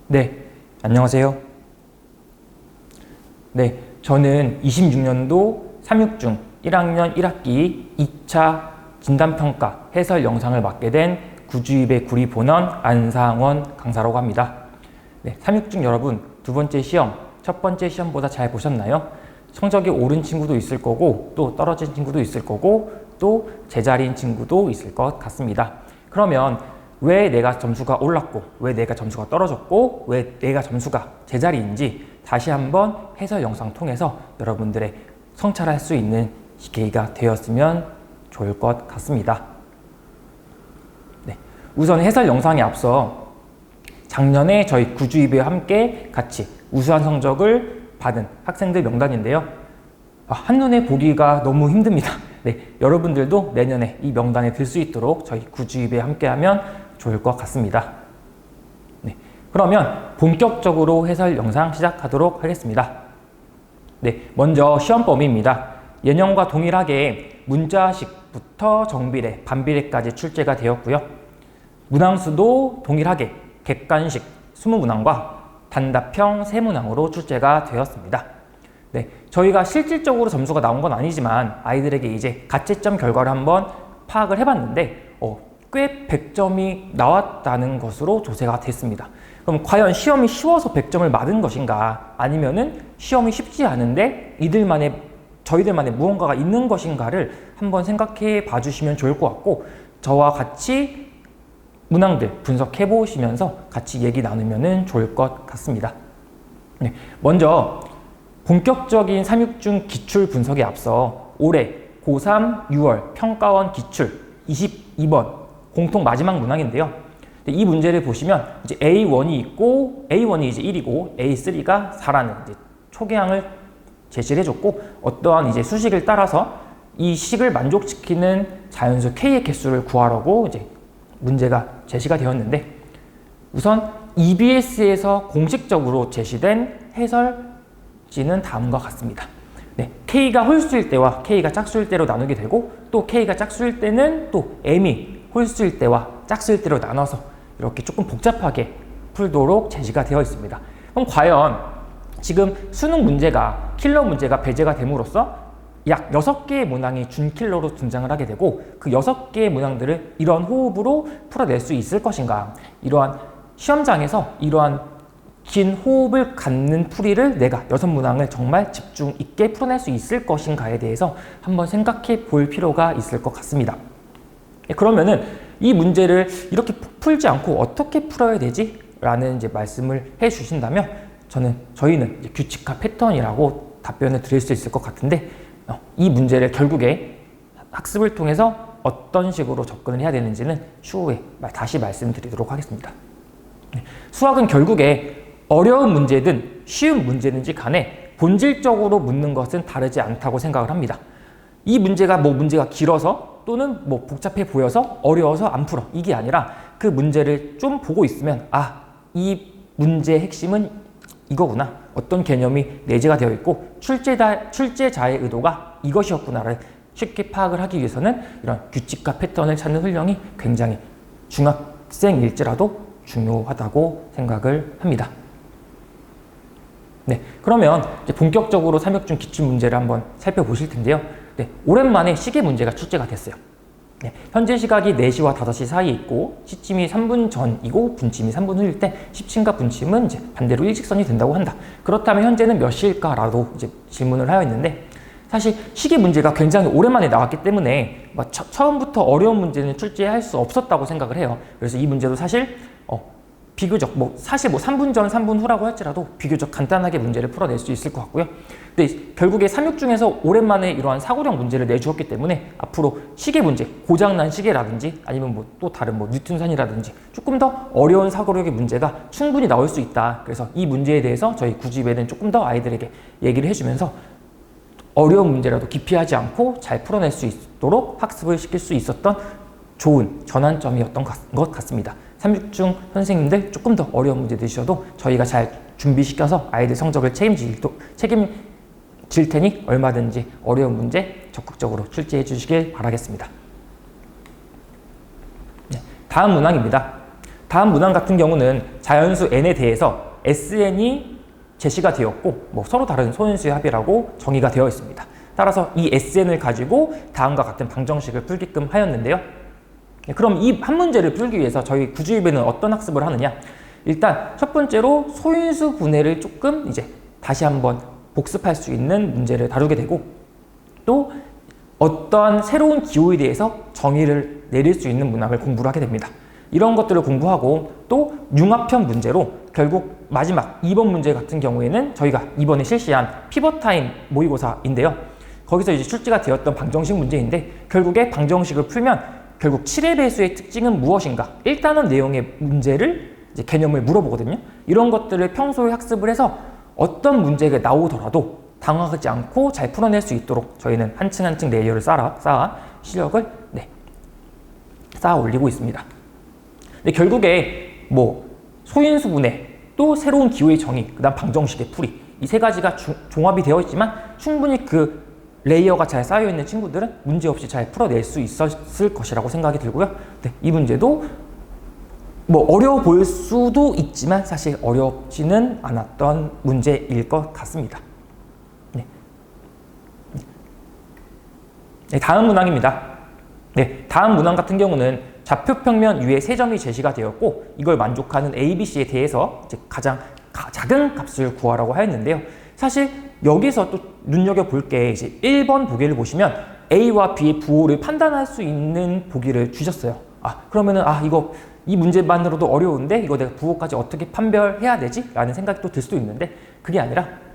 네, 안녕하세요. 네, 저는 26년도 3육중 1학년 1학기 2차 진단평가 해설 영상을 맡게 된 구주입의 구리본원 안상원 강사라고 합니다. 네, 3육중 여러분, 두 번째 시험, 첫 번째 시험보다 잘 보셨나요? 성적이 오른 친구도 있을 거고, 또 떨어진 친구도 있을 거고, 또 제자리인 친구도 있을 것 같습니다. 그러면 왜 내가 점수가 올랐고, 왜 내가 점수가 떨어졌고, 왜 내가 점수가 제자리인지 다시 한번 해설 영상 통해서 여러분들의 성찰할 수 있는 계기가 되었으면 좋을 것 같습니다. 네, 우선 해설 영상에 앞서 작년에 저희 구주입회와 함께 같이 우수한 성적을 받은 학생들 명단인데요. 한눈에 보기가 너무 힘듭니다. 네, 여러분들도 내년에 이 명단에 들 수 있도록 저희 구주입회와 함께하면 좋을 것 같습니다. 네, 그러면 본격적으로 해설 영상 시작하도록 하겠습니다. 네, 먼저 시험 범위입니다. 예년과 동일하게 문자식부터 정비례, 반비례까지 출제가 되었고요. 문항수도 동일하게 객관식 20문항과 단답형 3문항으로 출제가 되었습니다. 네, 저희가 실질적으로 점수가 나온 건 아니지만 아이들에게 이제 가채점 결과를 한번 파악을 해봤는데 꽤 100점이 나왔다는 것으로 조사가 됐습니다. 그럼 과연 시험이 쉬워서 100점을 맞은 것인가, 아니면은 시험이 쉽지 않은데 저희들만의 무언가가 있는 것인가를 한번 생각해 봐주시면 좋을 것 같고, 저와 같이 문항들 분석해 보시면서 같이 얘기 나누면 좋을 것 같습니다. 네, 먼저 본격적인 3육중 기출 분석에 앞서 올해 고3 6월 평가원 기출 22번 공통 마지막 문항인데요. 이 문제를 보시면 이제 A1이 있고, A1이 이제 1이고 A3가 4라는 이제 초계항을 제시를 해줬고, 어떠한 이제 수식을 따라서 이 식을 만족시키는 자연수 K의 개수를 구하라고 이제 문제가 제시가 되었는데, 우선 EBS에서 공식적으로 제시된 해설지는 다음과 같습니다. 네, K가 홀수일 때와 K가 짝수일 때로 나누게 되고, 또 K가 짝수일 때는 또 M이 홀수일 때와 짝수일 때로 나눠서 이렇게 조금 복잡하게 풀도록 제시가 되어 있습니다. 그럼 과연 지금 수능 문제가, 킬러 문제가 배제가 됨으로써 약 6개의 문항이 준킬러로 등장을 하게 되고, 그 6개의 문항들을 이러한 호흡으로 풀어낼 수 있을 것인가, 이러한 시험장에서 이러한 긴 호흡을 갖는 풀이를 내가 6문항을 정말 집중 있게 풀어낼 수 있을 것인가에 대해서 한번 생각해 볼 필요가 있을 것 같습니다. 그러면은 이 문제를 이렇게 풀지 않고 어떻게 풀어야 되지? 라는 이제 말씀을 해 주신다면 저희는 이제 규칙화 패턴이라고 답변을 드릴 수 있을 것 같은데, 이 문제를 결국에 학습을 통해서 어떤 식으로 접근을 해야 되는지는 추후에 다시 말씀드리도록 하겠습니다. 수학은 결국에 어려운 문제든 쉬운 문제든지 간에 본질적으로 묻는 것은 다르지 않다고 생각을 합니다. 이 문제가 문제가 길어서 또는 복잡해 보여서 어려워서 안 풀어, 이게 아니라 그 문제를 좀 보고 있으면 이 문제의 핵심은 이거구나, 어떤 개념이 내재가 되어 있고 출제자의 의도가 이것이었구나를 쉽게 파악을 하기 위해서는 이런 규칙과 패턴을 찾는 훈련이 굉장히 중학생일지라도 중요하다고 생각을 합니다. 네, 그러면 이제 본격적으로 3육중 기출문제를 한번 살펴보실 텐데요. 네, 오랜만에 시계 문제가 출제가 됐어요. 네, 현재 시각이 4시와 5시 사이에 있고, 시침이 3분 전이고 분침이 3분 후일 때 시침과 분침은 이제 반대로 일직선이 된다고 한다. 그렇다면 현재는 몇 시일까라도 이제 질문을 하여 있는데, 사실 시계 문제가 굉장히 오랜만에 나왔기 때문에 처음부터 어려운 문제는 출제할 수 없었다고 생각을 해요. 그래서 이 문제도 사실 비교적 사실 3분 전, 3분 후라고 할지라도 비교적 간단하게 문제를 풀어낼 수 있을 것 같고요. 근데 결국에 3육중에서 오랜만에 이러한 사고력 문제를 내주었기 때문에 앞으로 시계 문제, 고장난 시계라든지 아니면 또 다른 뉴턴선이라든지 조금 더 어려운 사고력의 문제가 충분히 나올 수 있다. 그래서 이 문제에 대해서 저희 구주입에는 조금 더 아이들에게 얘기를 해주면서 어려운 문제라도 기피하지 않고 잘 풀어낼 수 있도록 학습을 시킬 수 있었던 좋은 전환점이었던 것 같습니다. 3육중 선생님들 조금 더 어려운 문제 내주셔도 저희가 잘 준비시켜서 아이들 성적을 책임질 테니 얼마든지 어려운 문제 적극적으로 출제해 주시길 바라겠습니다. 네, 다음 문항입니다. 다음 문항 같은 경우는 자연수 n에 대해서 SN이 제시가 되었고 서로 다른 소인수의 합이라고 정의가 되어 있습니다. 따라서 이 SN을 가지고 다음과 같은 방정식을 풀게끔 하였는데요. 그럼 이 한 문제를 풀기 위해서 저희 구주입에는 어떤 학습을 하느냐? 일단 첫 번째로 소인수 분해를 조금 이제 다시 한번 복습할 수 있는 문제를 다루게 되고, 또 어떠한 새로운 기호에 대해서 정의를 내릴 수 있는 문항을 공부를 하게 됩니다. 이런 것들을 공부하고 또 융합형 문제로 결국 마지막 2번 문제 같은 경우에는 저희가 이번에 실시한 피벗 타임 모의고사인데요. 거기서 이제 출제가 되었던 방정식 문제인데, 결국에 방정식을 풀면 결국 7의 배수의 특징은 무엇인가? 1단원 내용의 문제를 이제 개념을 물어보거든요. 이런 것들을 평소에 학습을 해서 어떤 문제가 나오더라도 당황하지 않고 잘 풀어낼 수 있도록 저희는 한층 한층 레이어를 쌓아 실력을 쌓아 올리고 있습니다. 근데 결국에 소인수 분해, 또 새로운 기호의 정의, 그 다음 방정식의 풀이, 이 세 가지가 종합이 되어 있지만 충분히 그 레이어가 잘 쌓여 있는 친구들은 문제없이 잘 풀어낼 수 있었을 것이라고 생각이 들고요. 네, 이 문제도 어려워 보일 수도 있지만 사실 어렵지는 않았던 문제일 것 같습니다. 네, 다음 문항입니다. 네, 다음 문항 같은 경우는 좌표평면 위에 세 점이 제시가 되었고, 이걸 만족하는 A, B, C에 대해서 이제 가장 작은 값을 구하라고 하였는데요. 사실 여기서 또 눈여겨볼 게 이제 1번 보기를 보시면 A와 B의 부호를 판단할 수 있는 보기를 주셨어요. 그러면은 이 문제만으로도 어려운데 이거 내가 부호까지 어떻게 판별해야 되지? 라는 생각이 또 들 수도 있는데, 그게 아니라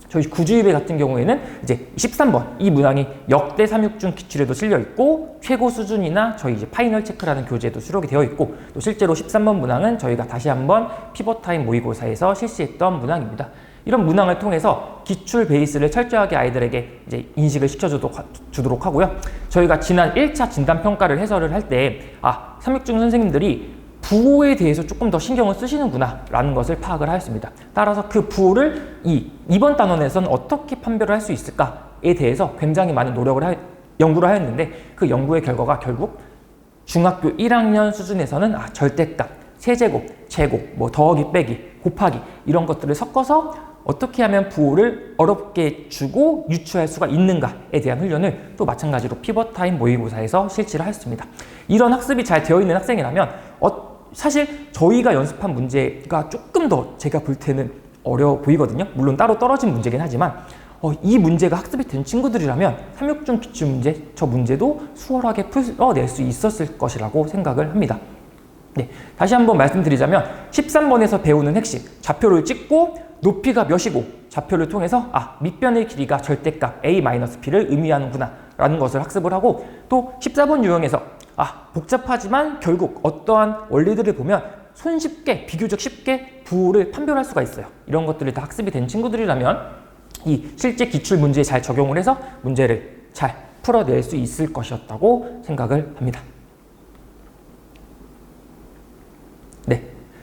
저희 구주입에 같은 경우에는 이제 13번 이 문항이 역대 3.6중 기출에도 실려 있고, 최고 수준이나 저희 이제 파이널 체크라는 교재에도 수록이 되어 있고, 또 실제로 13번 문항은 저희가 다시 한번 피벗 타임 모의고사에서 실시했던 문항입니다. 이런 문항을 통해서 기출 베이스를 철저하게 아이들에게 이제 인식을 시켜주도록 하고요. 저희가 지난 1차 진단평가를 해설을 할 때 3.6중 선생님들이 부호에 대해서 조금 더 신경을 쓰시는구나 라는 것을 파악을 하였습니다. 따라서 그 부호를 이번 단원에서는 어떻게 판별을 할 수 있을까에 대해서 굉장히 많은 연구를 하였는데, 그 연구의 결과가 결국 중학교 1학년 수준에서는 절대값, 세제곱, 제곱, 더하기, 빼기, 곱하기 이런 것들을 섞어서 어떻게 하면 부호를 어렵게 주고 유추할 수가 있는가에 대한 훈련을 또 마찬가지로 피벗 타임 모의고사에서 실시를 하였습니다. 이런 학습이 잘 되어 있는 학생이라면 사실 저희가 연습한 문제가 조금 더 제가 볼 때는 어려워 보이거든요. 물론 따로 떨어진 문제긴 하지만 이 문제가 학습이 된 친구들이라면 3.6중 기출문제, 저 문제도 수월하게 풀어낼 수 있었을 것이라고 생각을 합니다. 네, 다시 한번 말씀드리자면 13번에서 배우는 핵심, 좌표를 찍고 높이가 몇이고 좌표를 통해서 밑변의 길이가 절대값 A-P를 의미하는구나 라는 것을 학습을 하고, 또 14번 유형에서 복잡하지만 결국 어떠한 원리들을 보면 손쉽게, 비교적 쉽게 부호를 판별할 수가 있어요. 이런 것들이 다 학습이 된 친구들이라면 이 실제 기출 문제에 잘 적용을 해서 문제를 잘 풀어낼 수 있을 것이었다고 생각을 합니다. 네,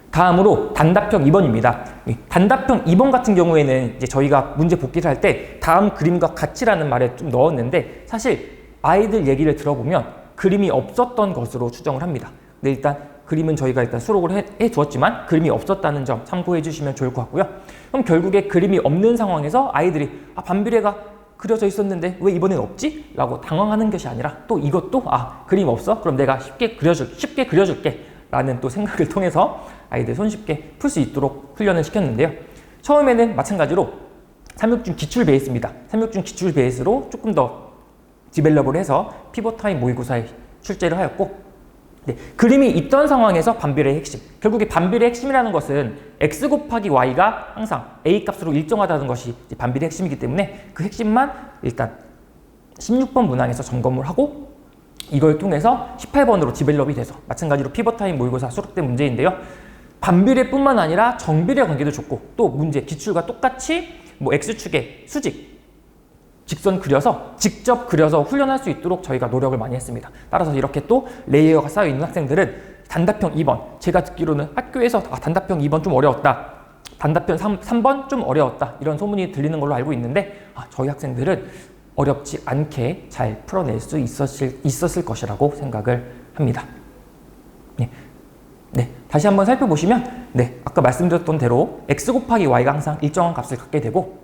다음으로 단답형 2번입니다. 단답형 2번 같은 경우에는 이제 저희가 문제 복기를 할 때 다음 그림과 같이라는 말에 좀 넣었는데, 사실 아이들 얘기를 들어보면 그림이 없었던 것으로 추정을 합니다. 근데 일단 그림은 저희가 일단 수록을 해 두었지만 그림이 없었다는 점 참고해 주시면 좋을 것 같고요. 그럼 결국에 그림이 없는 상황에서 아이들이 반비례가 그려져 있었는데 왜 이번엔 없지? 라고 당황하는 것이 아니라, 또 이것도 그림 없어? 그럼 내가 쉽게 그려줄게 라는 또 생각을 통해서 아이들 손쉽게 풀 수 있도록 훈련을 시켰는데요. 처음에는 마찬가지로 3.6중 기출 베이스입니다. 3.6중 기출 베이스로 조금 더 디벨롭을 해서 피벗 타임 모의고사에 출제를 하였고, 네, 그림이 있던 상황에서 반비례의 핵심, 결국에 반비례의 핵심이라는 것은 x 곱하기 y가 항상 a 값으로 일정하다는 것이 반비례의 핵심이기 때문에 그 핵심만 일단 16번 문항에서 점검을 하고, 이걸 통해서 18번으로 디벨롭이 돼서 마찬가지로 피벗 타임 모의고사 수록된 문제인데요. 반비례뿐만 아니라 정비례 관계도 좋고, 또 문제 기출과 똑같이 x축의 수직, 직선 직접 그려서 훈련할 수 있도록 저희가 노력을 많이 했습니다. 따라서 이렇게 또 레이어가 쌓여 있는 학생들은 단답형 2번, 제가 듣기로는 학교에서 단답형 2번 좀 어려웠다, 단답형 3번 좀 어려웠다 이런 소문이 들리는 걸로 알고 있는데, 저희 학생들은 어렵지 않게 잘 풀어낼 수 있었을 것이라고 생각을 합니다. 네. 다시 한번 살펴보시면 아까 말씀드렸던 대로 x 곱하기 y가 항상 일정한 값을 갖게 되고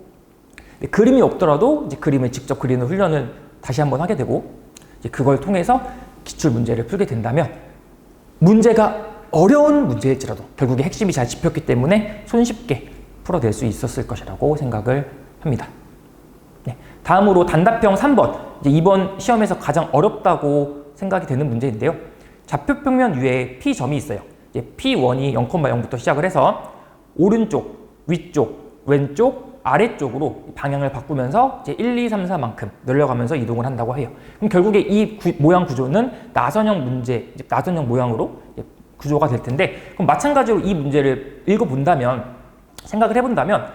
그림이 없더라도 이제 그림을 직접 그리는 훈련을 다시 한번 하게 되고 이제 그걸 통해서 기출 문제를 풀게 된다면 문제가 어려운 문제일지라도 결국에 핵심이 잘 짚였기 때문에 손쉽게 풀어낼 수 있었을 것이라고 생각을 합니다. 다음으로 단답형 3번, 이제 이번 시험에서 가장 어렵다고 생각이 되는 문제인데요. 좌표 평면 위에 P점이 있어요. 이제 P1이 0,0부터 시작을 해서 오른쪽, 위쪽, 왼쪽, 아래쪽으로 방향을 바꾸면서 이제 1, 2, 3, 4만큼 늘려가면서 이동을 한다고 해요. 그럼 결국에 이 모양 구조는 나선형 문제, 나선형 모양으로 구조가 될 텐데, 그럼 마찬가지로 이 문제를 읽어본다면, 생각을 해본다면,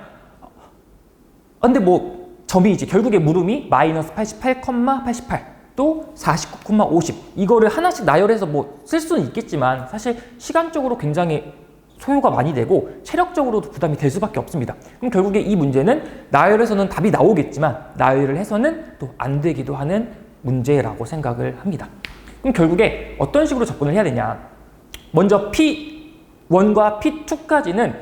근데 뭐 점이 이제 결국에 물음이 마이너스 88,88 또 49,50 이거를 하나씩 나열해서 뭐 쓸 수는 있겠지만 사실 시간적으로 굉장히 소요가 많이 되고 체력적으로도 부담이 될 수밖에 없습니다. 그럼 결국에 이 문제는 나열해서는 답이 나오겠지만 나열을 해서는 또 안 되기도 하는 문제라고 생각을 합니다. 그럼 결국에 어떤 식으로 접근을 해야 되냐? 먼저 P1과 P2까지는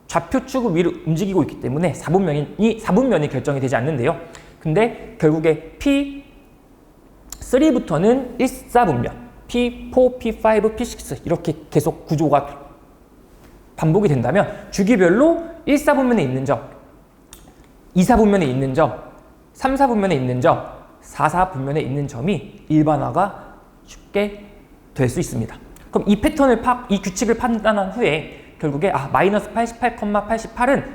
좌표축을 위로 움직이고 있기 때문에 4분면이 결정이 되지 않는데요. 근데 결국에 P3부터는 1,4분면, P4, P5, P6 이렇게 계속 구조가 반복이 된다면 주기별로 1,4분면에 있는 점, 2,4분면에 있는 점, 3,4분면에 있는 점, 4,4분면에 있는 점이 일반화가 쉽게 될 수 있습니다. 그럼 이 패턴을 이 규칙을 판단한 후에 결국에 마이너스 88,88은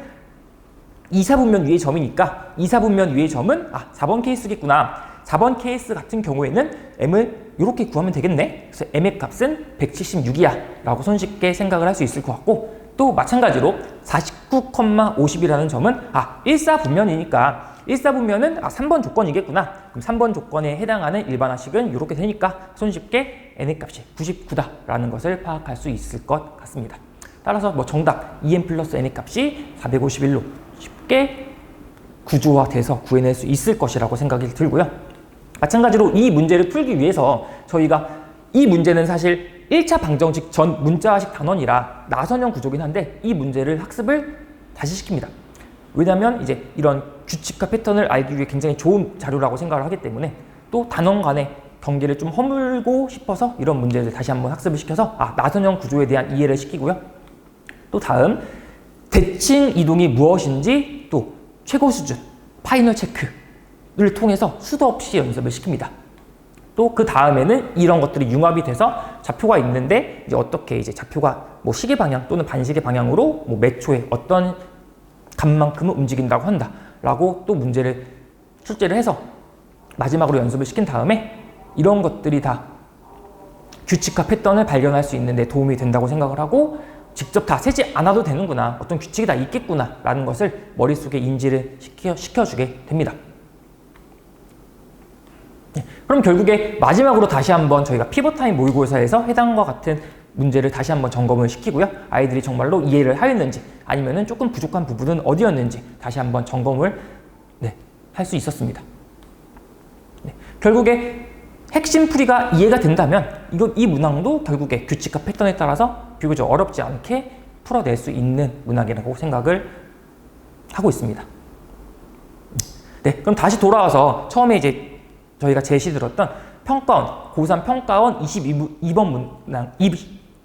2,4분면 위의 점이니까 2,4분면 위의 점은 4번 케이스겠구나. 4번 케이스 같은 경우에는 m을 이렇게 구하면 되겠네. 그래서 m의 값은 176이야 라고 손쉽게 생각을 할 수 있을 것 같고, 또 마찬가지로 49,50이라는 점은 1,4분면이니까 1,4분면은 3번 조건이겠구나. 그럼 3번 조건에 해당하는 일반화식은 이렇게 되니까 손쉽게 n의 값이 99다라는 것을 파악할 수 있을 것 같습니다. 따라서 뭐 정답 2n 플러스 n의 값이 451로 쉽게 구조화돼서 구해낼 수 있을 것이라고 생각이 들고요. 마찬가지로 이 문제를 풀기 위해서 저희가 이 문제는 사실 1차 방정식 전 문자식 단원이라 나선형 구조긴 한데 이 문제를 학습을 다시 시킵니다. 왜냐하면 이제 이런 규칙과 패턴을 알기 위해 굉장히 좋은 자료라고 생각을 하기 때문에 또 단원 간의 경계를 좀 허물고 싶어서 이런 문제를 다시 한번 학습을 시켜서 나선형 구조에 대한 이해를 시키고요. 또 다음 대칭 이동이 무엇인지 또 최고 수준 파이널 체크를 통해서 수도 없이 연습을 시킵니다. 또 그 다음에는 이런 것들이 융합이 돼서 좌표가 있는데 이제 어떻게 이제 좌표가 뭐 시계 방향 또는 반시계 방향으로 뭐 몇 초에 어떤 값만큼은 움직인다고 한다라고 또 문제를 출제를 해서 마지막으로 연습을 시킨 다음에 이런 것들이 다 규칙과 패턴을 발견할 수 있는 데 도움이 된다고 생각을 하고 직접 다 세지 않아도 되는구나, 어떤 규칙이 다 있겠구나 라는 것을 머릿속에 인지를 시켜주게 됩니다. 그럼 결국에 마지막으로 다시 한번 저희가 피벗타임 모의고사에서 해당과 같은 문제를 다시 한번 점검을 시키고요. 아이들이 정말로 이해를 하였는지 아니면은 조금 부족한 부분은 어디였는지 다시 한번 점검을 할 수 있었습니다. 결국에 핵심 풀이가 이해가 된다면 이 문항도 결국에 규칙과 패턴에 따라서 비교적 어렵지 않게 풀어낼 수 있는 문항이라고 생각을 하고 있습니다. 그럼 다시 돌아와서 처음에 이제 저희가 제시드렸던 평가원, 고3 평가원 22번 문항,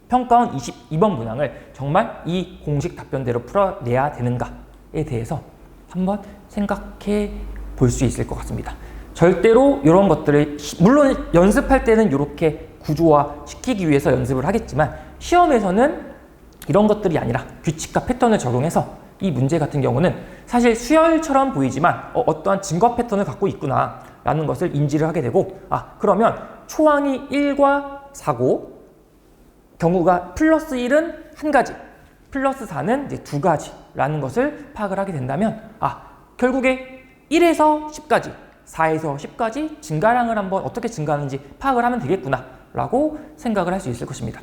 평가원 22번 문항을 정말 이 공식 답변대로 풀어내야 되는가에 대해서 한번 생각해 볼 수 있을 것 같습니다. 절대로 이런 것들을 물론 연습할 때는 이렇게 구조화 시키기 위해서 연습을 하겠지만 시험에서는 이런 것들이 아니라 규칙과 패턴을 적용해서 이 문제 같은 경우는 사실 수열처럼 보이지만 어떠한 증거 패턴을 갖고 있구나 라는 것을 인지를 하게 되고 그러면 초항이 1과 4고 경우가 플러스 1은 한 가지, 플러스 4는 이제 두 가지라는 것을 파악을 하게 된다면 결국에 1에서 10까지, 4에서 10까지 증가량을 한번 어떻게 증가하는지 파악을 하면 되겠구나 라고 생각을 할 수 있을 것입니다.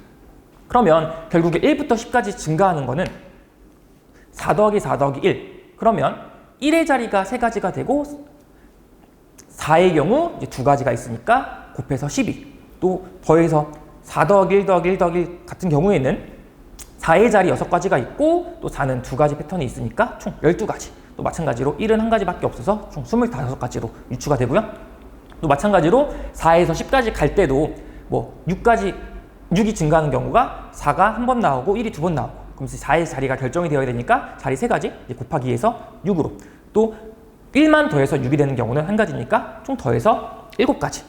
그러면 결국에 1부터 10까지 증가하는 거는 4 더하기 4 더하기 1 그러면 1의 자리가 3가지가 되고 4의 경우 이제 2가지가 있으니까 곱해서 12 또 더해서 4 더하기 1 더하기 1 더하기 1 같은 경우에는 4의 자리 6가지가 있고 또 4는 2가지 패턴이 있으니까 총 12가지. 또 마찬가지로 1은 1가지밖에 없어서 총 25가지로 유추가 되고요. 또 마찬가지로 4에서 10까지 갈 때도 뭐 6이 증가하는 경우가 4가 한 번 나오고 1이 2번 나오고, 그럼 4의 자리가 결정이 되어야 되니까 자리 3가지 곱하기 해서 6으로, 또 1만 더해서 6이 되는 경우는 1가지니까 총 더해서 7가지.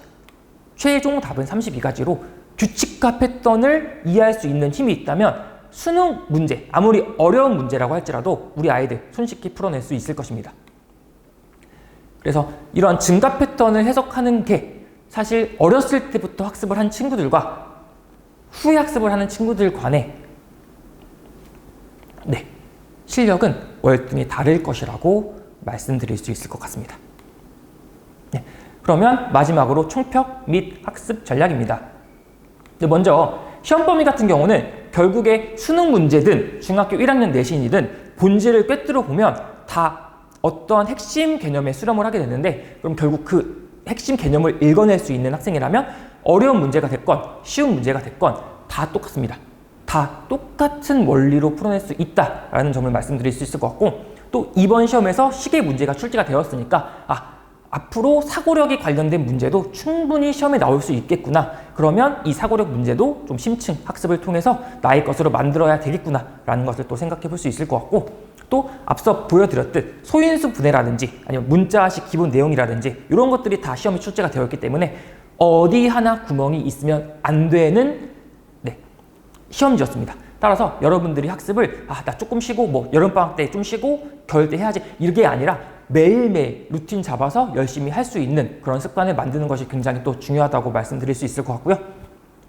최종 답은 32가지로 규칙과 패턴을 이해할 수 있는 힘이 있다면 수능 문제, 아무리 어려운 문제라고 할지라도 우리 아이들 손쉽게 풀어낼 수 있을 것입니다. 그래서 이러한 증가 패턴을 해석하는 게 사실 어렸을 때부터 학습을 한 친구들과 후에 학습을 하는 친구들 간의 실력은 월등히 다를 것이라고 말씀드릴 수 있을 것 같습니다. 그러면 마지막으로 총평 및 학습 전략입니다. 먼저 시험 범위 같은 경우는 결국에 수능 문제든 중학교 1학년 내신이든 본질을 꿰뚫어 보면 다 어떠한 핵심 개념에 수렴을 하게 되는데, 그럼 결국 그 핵심 개념을 읽어낼 수 있는 학생이라면 어려운 문제가 됐건 쉬운 문제가 됐건 다 똑같습니다. 다 똑같은 원리로 풀어낼 수 있다라는 점을 말씀드릴 수 있을 것 같고, 또 이번 시험에서 시계 문제가 출제가 되었으니까 앞으로 사고력이 관련된 문제도 충분히 시험에 나올 수 있겠구나. 그러면 이 사고력 문제도 좀 심층 학습을 통해서 나의 것으로 만들어야 되겠구나 라는 것을 또 생각해 볼 수 있을 것 같고, 또 앞서 보여드렸듯 소인수 분해라든지 아니면 문자식 기본 내용이라든지 이런 것들이 다 시험에 출제가 되었기 때문에 어디 하나 구멍이 있으면 안 되는 시험지였습니다. 따라서 여러분들이 학습을 나 조금 쉬고 뭐 여름방학 때 좀 쉬고 겨울 때 해야지 이게 아니라 매일매일 루틴 잡아서 열심히 할 수 있는 그런 습관을 만드는 것이 굉장히 또 중요하다고 말씀드릴 수 있을 것 같고요.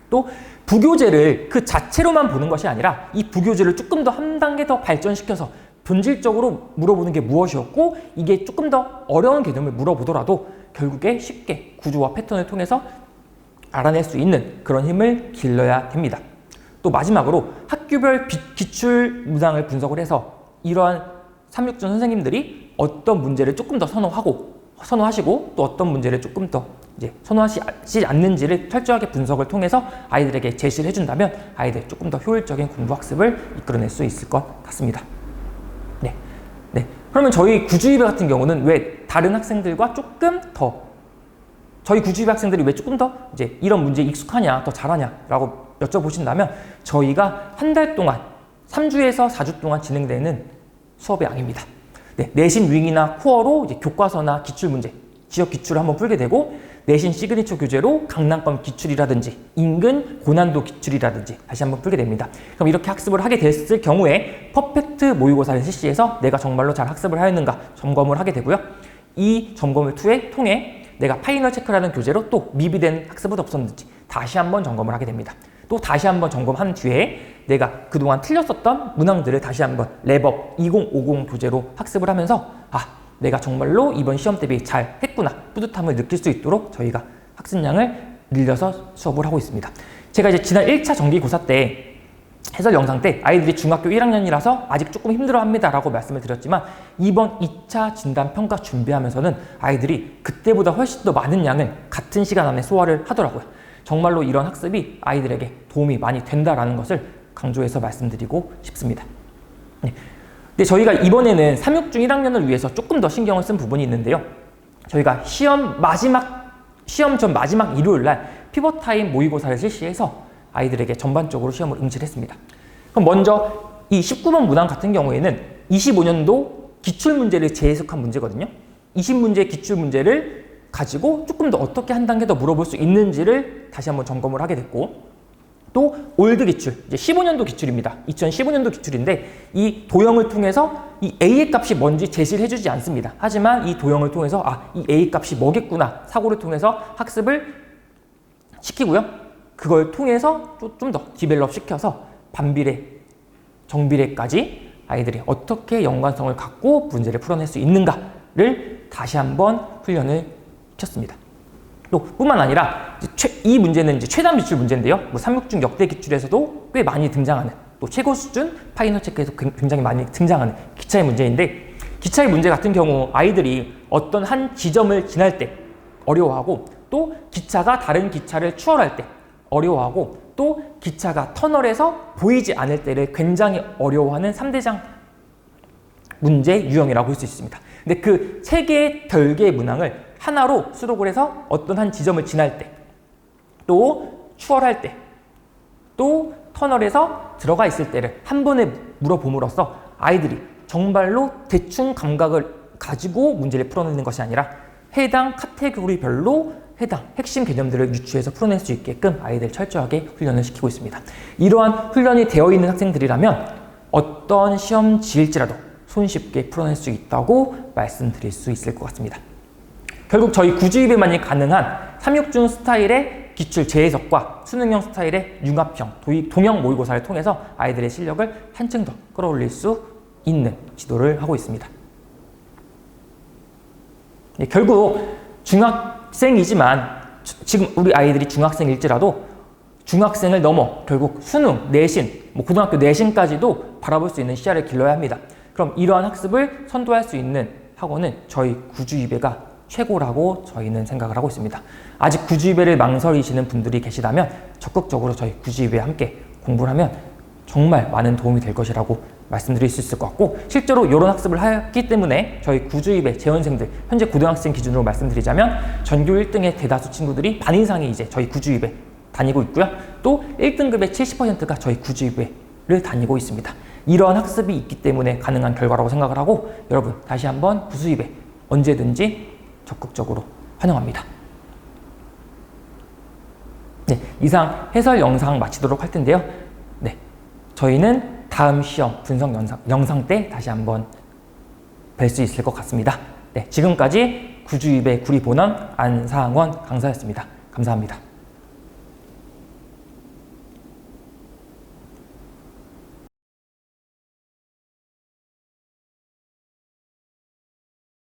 또 부교재를 그 자체로만 보는 것이 아니라 이 부교재를 조금 더 한 단계 더 발전시켜서 본질적으로 물어보는 게 무엇이었고, 이게 조금 더 어려운 개념을 물어보더라도 결국에 쉽게 구조와 패턴을 통해서 알아낼 수 있는 그런 힘을 길러야 됩니다. 또 마지막으로 학교별 기출 문항을 분석을 해서 이러한 369 선생님들이 어떤 문제를 조금 더 선호하시고 또 어떤 문제를 조금 더 선호하시지 않는지를 철저하게 분석을 통해서 아이들에게 제시를 해준다면 아이들 조금 더 효율적인 공부 학습을 이끌어낼 수 있을 것 같습니다. 그러면 저희 구주입 같은 경우는 왜 다른 학생들과 조금 더 저희 구주입 학생들이 왜 조금 더 이런 문제에 익숙하냐, 더 잘하냐라고 여쭤보신다면 저희가 한 달 동안 3주에서 4주 동안 진행되는 수업의 양입니다. 내신 윙이나 코어로 교과서나 기출문제, 지역 기출을 한번 풀게 되고, 내신 시그니처 교재로 강남권 기출이라든지 인근 고난도 기출이라든지 다시 한번 풀게 됩니다. 그럼 이렇게 학습을 하게 됐을 경우에 퍼펙트 모의고사를 실시해서 내가 정말로 잘 학습을 하였는가 점검을 하게 되고요. 이 점검을 통해 내가 파이널 체크라는 교재로 또 미비된 학습은 없었는지 다시 한번 점검을 하게 됩니다. 또 다시 한번 점검한 뒤에 내가 그동안 틀렸었던 문항들을 다시 한번 랩업 2050 교재로 학습을 하면서 내가 정말로 이번 시험 대비 잘 했구나 뿌듯함을 느낄 수 있도록 저희가 학습량을 늘려서 수업을 하고 있습니다. 제가 지난 1차 정기고사 때 해설 영상 때 아이들이 중학교 1학년이라서 아직 조금 힘들어합니다 라고 말씀을 드렸지만, 이번 2차 진단평가 준비하면서는 아이들이 그때보다 훨씬 더 많은 양을 같은 시간 안에 소화를 하더라고요. 정말로 이런 학습이 아이들에게 도움이 많이 된다라는 것을 강조해서 말씀드리고 싶습니다. 근데 저희가 이번에는 3.6중 1학년을 위해서 조금 더 신경을 쓴 부분이 있는데요. 저희가 시험 전 마지막 일요일날 피벗타임 모의고사를 실시해서 아이들에게 전반적으로 시험을 응시를 했습니다. 그럼 먼저 이 19번 문항 같은 경우에는 25년도 기출문제를 재해석한 문제거든요. 20문제 기출문제를 가지고 조금 더 어떻게 한 단계 더 물어볼 수 있는지를 다시 한번 점검을 하게 됐고, 또 올드 기출, 이제 15년도 기출입니다. 2015년도 기출인데 이 도형을 통해서 이 A의 값이 뭔지 제시를 해주지 않습니다. 하지만 이 도형을 통해서 이 A 값이 뭐겠구나 사고를 통해서 학습을 시키고요. 그걸 통해서 좀 더 디벨롭 시켜서 반비례, 정비례까지 아이들이 어떻게 연관성을 갖고 문제를 풀어낼 수 있는가를 다시 한번 훈련을 시켰습니다. 또 뿐만 아니라 이 문제는 최단 비출 문제인데요. 3.6중 역대 기출에서도 꽤 많이 등장하는, 또 최고 수준 파이널 체크에서 굉장히 많이 등장하는 기차의 문제인데, 기차의 문제 같은 경우 아이들이 어떤 한 지점을 지날 때 어려워하고, 또 기차가 다른 기차를 추월할 때 어려워하고, 또 기차가 터널에서 보이지 않을 때를 굉장히 어려워하는 3대장 문제 유형이라고 볼 수 있습니다. 근데 그 세 개의 별개의 문항을 하나로 수록을 해서 어떤 한 지점을 지날 때, 또 추월할 때, 또 터널에서 들어가 있을 때를 한 번에 물어봄으로써 아이들이 정말로 대충 감각을 가지고 문제를 풀어내는 것이 아니라 해당 카테고리별로 해당 핵심 개념들을 유추해서 풀어낼 수 있게끔 아이들 철저하게 훈련을 시키고 있습니다. 이러한 훈련이 되어 있는 학생들이라면 어떤 시험지일지라도 손쉽게 풀어낼 수 있다고 말씀드릴 수 있을 것 같습니다. 결국 저희 구주입에만이 가능한 369 스타일의 기출 재해석과 수능형 스타일의 융합형 동형 모의고사를 통해서 아이들의 실력을 한층 더 끌어올릴 수 있는 지도를 하고 있습니다. 결국 중학생이지만 지금 우리 아이들이 중학생일지라도 중학생을 넘어 결국 수능, 내신, 고등학교 내신까지도 바라볼 수 있는 시야를 길러야 합니다. 그럼 이러한 학습을 선도할 수 있는 학원은 저희 구주입에가 최고라고 저희는 생각을 하고 있습니다. 아직 구주입에를 망설이시는 분들이 계시다면 적극적으로 저희 구주입에 함께 공부를 하면 정말 많은 도움이 될 것이라고 말씀드릴 수 있을 것 같고, 실제로 이런 학습을 하기 때문에 저희 구주입의 재원생들, 현재 고등학생 기준으로 말씀드리자면 전교 1등의 대다수 친구들이 반 이상이 이제 저희 구주입에 다니고 있고요. 또 1등급의 70%가 저희 구주입에를 다니고 있습니다. 이러한 학습이 있기 때문에 가능한 결과라고 생각을 하고, 여러분 다시 한번 구주입에 언제든지 적극적으로 환영합니다. 네, 이상 해설 영상 마치도록 할 텐데요. 네, 저희는 다음 시험 분석 영상 때 다시 한번 뵐 수 있을 것 같습니다. 네, 지금까지 구주입의 구리본원 안상원 강사였습니다. 감사합니다.